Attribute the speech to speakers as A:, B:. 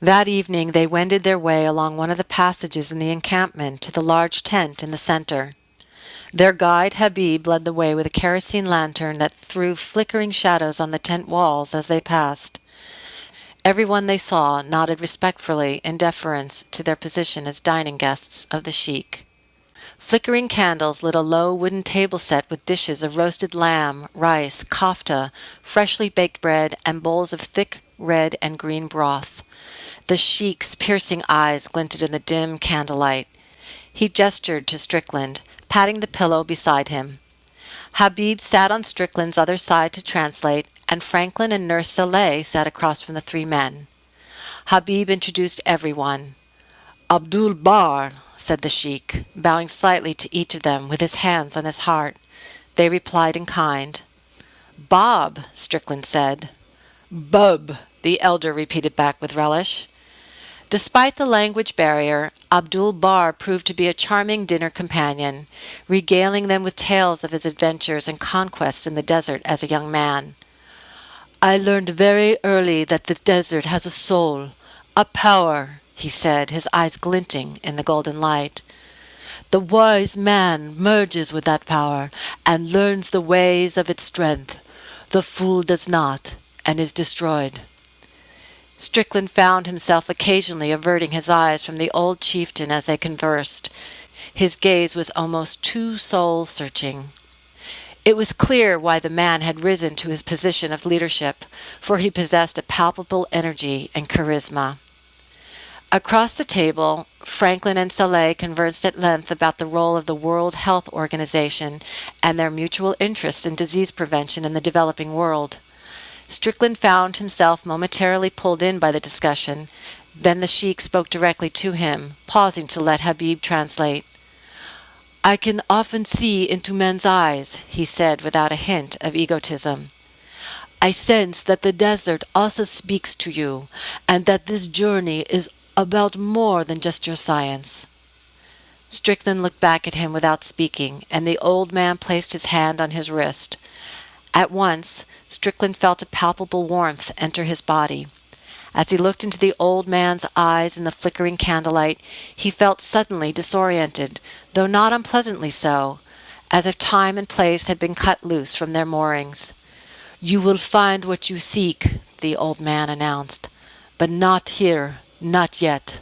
A: That evening they wended their way along one of the passages in the encampment to the large tent in the center. Their guide Habib led the way with a kerosene lantern that threw flickering shadows on the tent walls as they passed. Everyone they saw nodded respectfully in deference to their position as dining guests of the sheik. Flickering candles lit a low wooden table set with dishes of roasted lamb, rice, kofta, freshly baked bread, and bowls of thick red and green broth. The sheik's piercing eyes glinted in the dim candlelight. He gestured to Strickland, patting the pillow beside him. Habib sat on Strickland's other side to translate, and Franklin and Nurse Saleh sat across from the three men. Habib introduced everyone. "Abdul Bar," said the sheik, bowing slightly to each of them with his hands on his heart. They replied in kind. "Bob," Strickland said. "Bub," the elder repeated back with relish. Despite the language barrier, Abdul Bar proved to be a charming dinner companion, regaling them with tales of his adventures and conquests in the desert as a young man. "I learned very early that the desert has a soul, a power," he said, his eyes glinting in the golden light. "The wise man merges with that power and learns the ways of its strength. The fool does not, and is destroyed." Strickland found himself occasionally averting his eyes from the old chieftain as they conversed. His gaze was almost too soul-searching. It was clear why the man had risen to his position of leadership, for he possessed a palpable energy and charisma. Across the table, Franklin and Saleh conversed at length about the role of the World Health Organization and their mutual interest in disease prevention in the developing world. Strickland found himself momentarily pulled in by the discussion. Then the sheik spoke directly to him, pausing to let Habib translate. "I can often see into men's eyes," he said without a hint of egotism. "I sense that the desert also speaks to you, and that this journey is about more than just your science." Strickland looked back at him without speaking, and the old man placed his hand on his wrist. At once, Strickland felt a palpable warmth enter his body. As he looked into the old man's eyes in the flickering candlelight, he felt suddenly disoriented, though not unpleasantly so, as if time and place had been cut loose from their moorings. "You will find what you seek," the old man announced, "but not here, not yet."